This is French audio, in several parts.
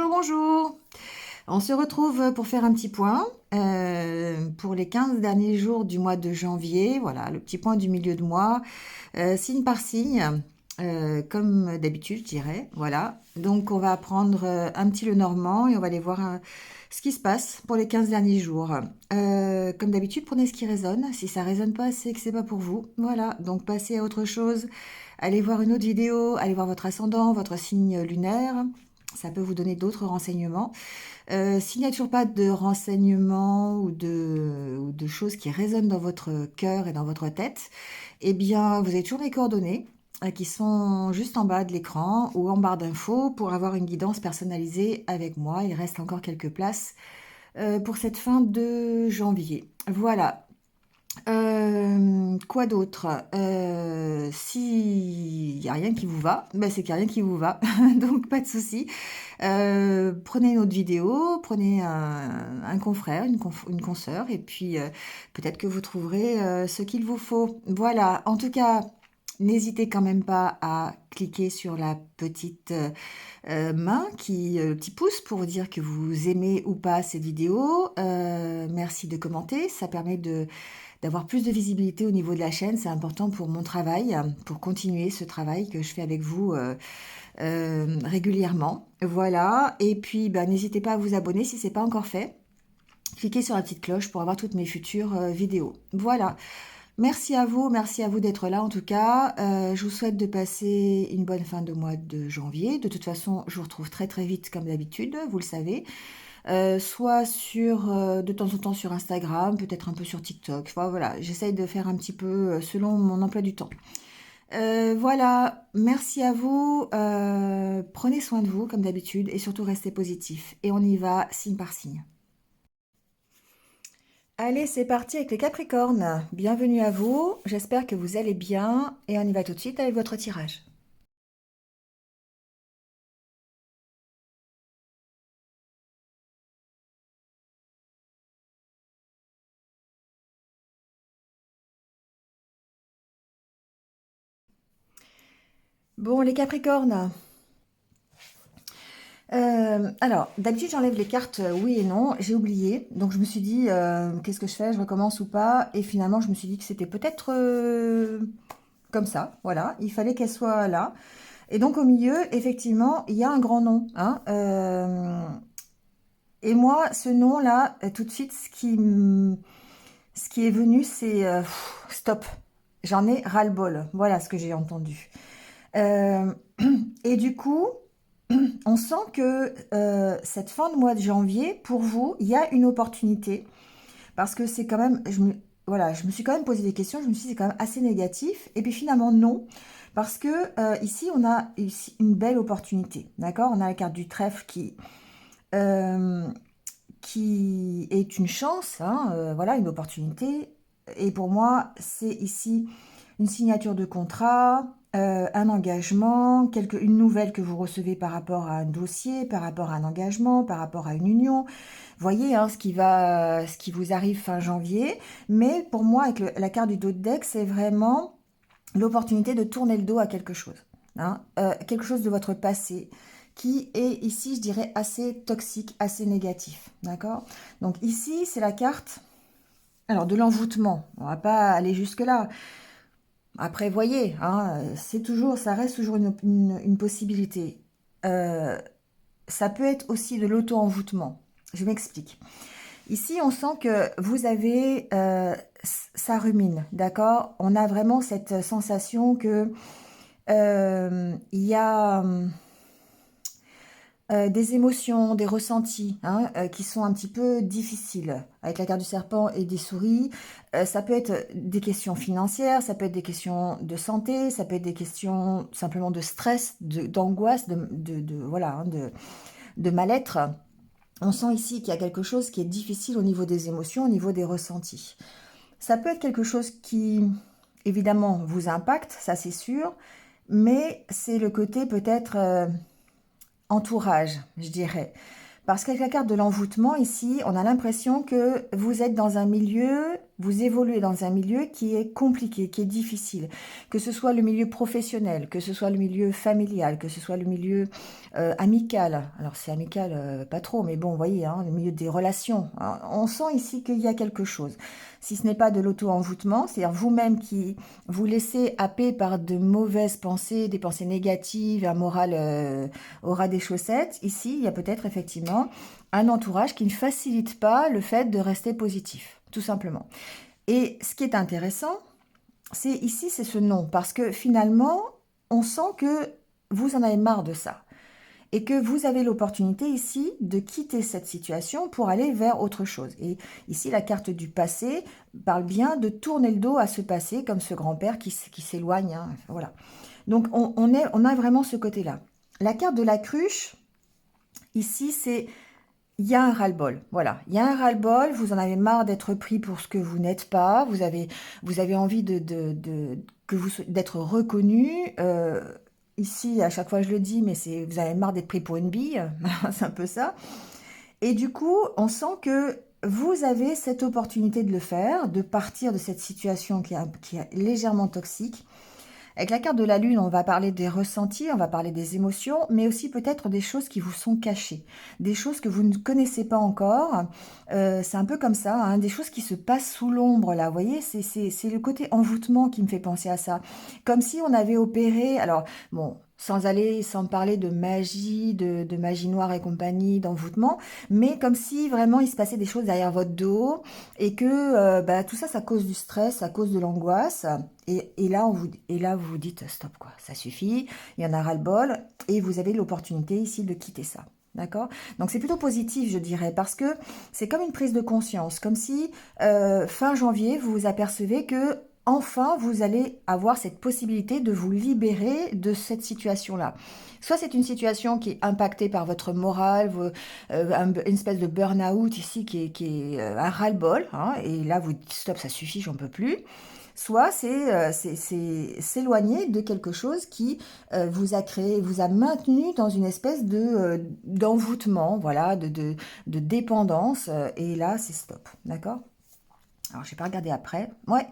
Bonjour, bonjour. On se retrouve pour faire un petit point pour les 15 derniers jours du mois de janvier. Voilà, le petit point du milieu de mois, signe par signe, comme d'habitude, je dirais. Voilà. Donc, on va prendre un petit le normand et on va aller voir ce qui se passe pour les 15 derniers jours. Comme d'habitude, prenez ce qui résonne. Si ça résonne pas, c'est que c'est pas pour vous. Voilà. Donc, passez à autre chose. Allez voir une autre vidéo, allez voir votre ascendant, votre signe lunaire. Ça peut vous donner d'autres renseignements. S'il n'y a toujours pas de renseignements ou de choses qui résonnent dans votre cœur et dans votre tête, eh bien, vous avez toujours mes coordonnées qui sont juste en bas de l'écran ou en barre d'infos pour avoir une guidance personnalisée avec moi. Il reste encore quelques places pour cette fin de janvier. Voilà. Quoi d'autre? S'il n'y a rien qui vous va, ben c'est qu'il n'y a rien qui vous va, donc pas de souci. Prenez une autre vidéo, prenez un confrère, une consoeur, et puis peut-être que vous trouverez ce qu'il vous faut. Voilà, en tout cas, n'hésitez quand même pas à cliquer sur la petite main, petit pouce pour dire que vous aimez ou pas cette vidéo. Merci de commenter, ça permet d'avoir plus de visibilité au niveau de la chaîne. C'est important pour mon travail, pour continuer ce travail que je fais avec vous régulièrement. Voilà, et puis bah, n'hésitez pas à vous abonner si ce n'est pas encore fait. Cliquez sur la petite cloche pour avoir toutes mes futures vidéos. Voilà, merci à vous d'être là en tout cas. Je vous souhaite de passer une bonne fin de mois de janvier. De toute façon, je vous retrouve très très vite comme d'habitude, vous le savez. Soit de temps en temps sur Instagram, peut-être un peu sur TikTok. Enfin, voilà, j'essaye de faire un petit peu selon mon emploi du temps. Voilà, merci à vous. Prenez soin de vous comme d'habitude et surtout restez positif. Et on y va signe par signe. Allez, c'est parti avec les Capricornes. Bienvenue à vous. J'espère que vous allez bien et on y va tout de suite avec votre tirage. Bon, les Capricornes. Alors, d'habitude, j'enlève les cartes oui et non. J'ai oublié. Donc, je me suis dit, qu'est-ce que je fais? Je recommence ou pas? Et finalement, je me suis dit que c'était peut-être comme ça. Voilà, il fallait qu'elle soit là. Et donc, au milieu, effectivement, il y a un grand nom, hein. Et moi, ce nom-là, tout de suite, ce qui est venu, c'est stop. J'en ai ras-le-bol. Voilà ce que j'ai entendu. Euh, et du coup, on sent que cette fin de mois de janvier, pour vous, il y a une opportunité. Parce que c'est quand même, voilà, je me suis quand même posé des questions. Je me suis dit, c'est quand même assez négatif. Et puis finalement, non. Parce que ici, on a ici une belle opportunité. D'accord? On a la carte du trèfle euh, qui est une chance, hein, voilà, une opportunité. Et pour moi, c'est ici une signature de contrat, un engagement, une nouvelle que vous recevez par rapport à un dossier, par rapport à un engagement, par rapport à une union. Voyez hein, ce qui vous arrive fin janvier. Mais pour moi, avec la carte du dos de deck, c'est vraiment l'opportunité de tourner le dos à quelque chose. Hein, quelque chose de votre passé qui est ici, je dirais, assez toxique, assez négatif. D'accord? Donc ici, c'est la carte alors de l'envoûtement. On va pas aller jusque-là. Après, voyez, hein, c'est toujours, ça reste toujours une possibilité. Euh, Ça peut être aussi de l'auto-envoûtement. Je m'explique. Ici, on sent que vous avez, ça rumine, d'accord? On a vraiment cette sensation que il y a des émotions, des ressentis hein, qui sont un petit peu difficiles avec la carte du serpent et des souris. Ça peut être des questions financières, ça peut être des questions de santé, ça peut être des questions simplement de stress, d'angoisse, voilà, hein, de mal-être. On sent ici qu'il y a quelque chose qui est difficile au niveau des émotions, au niveau des ressentis. Ça peut être quelque chose qui, évidemment, vous impacte, ça c'est sûr, mais c'est le côté peut-être entourage, je dirais. Parce qu'avec la carte de l'envoûtement, ici, on a l'impression que vous êtes dans un milieu Vous évoluez dans un milieu qui est compliqué, qui est difficile, que ce soit le milieu professionnel, que ce soit le milieu familial, que ce soit le milieu amical. Alors c'est amical, pas trop, mais bon, vous voyez, hein, le milieu des relations. Hein, on sent ici qu'il y a quelque chose. Si ce n'est pas de l'auto-envoûtement, c'est-à-dire vous-même qui vous laissez happer par de mauvaises pensées, des pensées négatives, un moral au ras des chaussettes, ici, il y a peut-être effectivement un entourage qui ne facilite pas le fait de rester positif, tout simplement. Et ce qui est intéressant, c'est ici, c'est ce non, parce que finalement, on sent que vous en avez marre de ça et que vous avez l'opportunité ici de quitter cette situation pour aller vers autre chose. Et ici, la carte du passé parle bien de tourner le dos à ce passé, comme ce grand-père qui s'éloigne. Hein, voilà. Donc, on a vraiment ce côté-là. La carte de la cruche, ici, c'est... Il y a un ras-le-bol, voilà. Il y a un ras-le-bol, vous en avez marre d'être pris pour ce que vous n'êtes pas, vous avez envie d'être reconnu. Ici, à chaque fois je le dis, mais vous avez marre d'être pris pour une bille, c'est un peu ça. Et du coup, on sent que vous avez cette opportunité de le faire, de partir de cette situation qui est légèrement toxique. Avec la carte de la lune, on va parler des ressentis, on va parler des émotions, mais aussi peut-être des choses qui vous sont cachées, des choses que vous ne connaissez pas encore. C'est un peu comme ça, hein, des choses qui se passent sous l'ombre, là, vous voyez, c'est le côté envoûtement qui me fait penser à ça. Comme si on avait opéré, alors, bon, sans parler de magie, de magie noire et compagnie, d'envoûtement, mais comme si vraiment il se passait des choses derrière votre dos et que bah, tout ça, ça cause du stress, ça cause de l'angoisse. Et là, vous vous dites stop, quoi, ça suffit, il y en a ras-le-bol et vous avez l'opportunité ici de quitter ça. D'accord? Donc c'est plutôt positif, je dirais, parce que c'est comme une prise de conscience, comme si fin janvier, vous vous apercevez que enfin, vous allez avoir cette possibilité de vous libérer de cette situation-là. Soit c'est une situation qui est impactée par votre morale, une espèce de burn-out ici qui est un ras-le-bol, hein, et là vous dites stop, ça suffit, j'en peux plus. Soit c'est s'éloigner de quelque chose qui vous a créé, vous a maintenu dans une espèce d'envoûtement, voilà, de dépendance, et là c'est stop, d'accord? Alors, je vais pas regarder après. Ouais,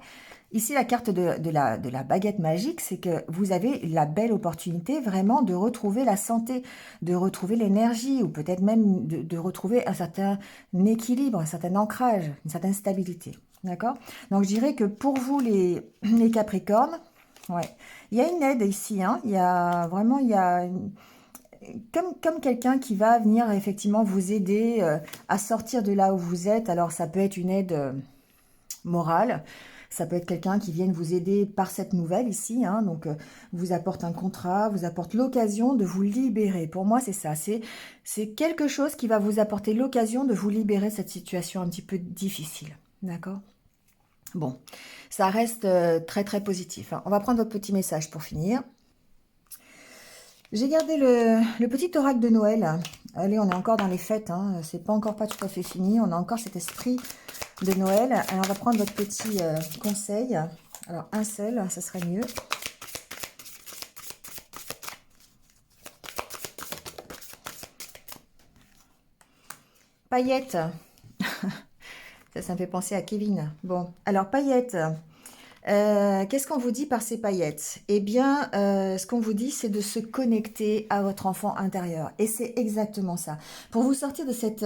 ici, la carte de la baguette magique, c'est que vous avez la belle opportunité vraiment de retrouver la santé, de retrouver l'énergie, ou peut-être même de retrouver un certain équilibre, un certain ancrage, une certaine stabilité. D'accord? Donc, je dirais que pour vous, les Capricornes, ouais, il y a une aide ici. Hein, il y a vraiment, comme quelqu'un qui va venir effectivement vous aider à sortir de là où vous êtes. Alors, ça peut être une aide morale. Ça peut être quelqu'un qui vienne vous aider par cette nouvelle ici, hein, donc vous apporte un contrat, vous apporte l'occasion de vous libérer. Pour moi, c'est ça, c'est quelque chose qui va vous apporter l'occasion de vous libérer de cette situation un petit peu difficile, d'accord? Bon, ça reste très très positif. Hein. On va prendre votre petit message pour finir. J'ai gardé le petit oracle de Noël. Allez, on est encore dans les fêtes, hein. C'est pas tout à fait fini. On a encore cet esprit de Noël. Alors, on va prendre votre petit conseil. Alors, un seul, ça serait mieux. Paillettes. Ça me fait penser à Kevin. Bon, alors, paillettes. Qu'est-ce qu'on vous dit par ces paillettes? Eh bien, ce qu'on vous dit, c'est de se connecter à votre enfant intérieur. Et c'est exactement ça. Pour vous sortir de cette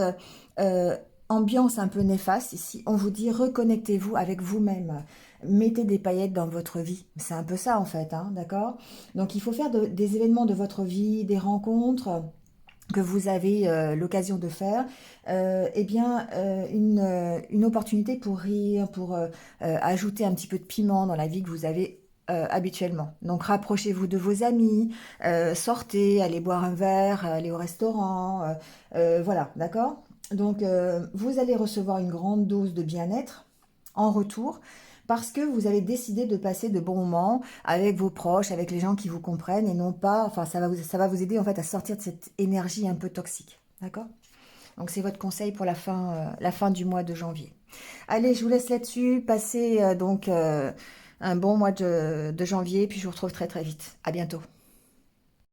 ambiance un peu néfaste ici, on vous dit reconnectez-vous avec vous-même. Mettez des paillettes dans votre vie. C'est un peu ça en fait, hein, d'accord? Donc il faut faire des événements de votre vie, des rencontres que vous avez l'occasion de faire, eh bien, une opportunité pour rire, pour ajouter un petit peu de piment dans la vie que vous avez habituellement. Donc, rapprochez-vous de vos amis, sortez, allez boire un verre, allez au restaurant, voilà, d'accord? Donc, vous allez recevoir une grande dose de bien-être en retour parce que vous avez décidé de passer de bons moments avec vos proches, avec les gens qui vous comprennent et non pas, enfin ça va vous aider en fait à sortir de cette énergie un peu toxique, d'accord? Donc c'est votre conseil pour la fin du mois de janvier. Allez, je vous laisse là-dessus, passez un bon mois de janvier, puis je vous retrouve très très vite. À bientôt.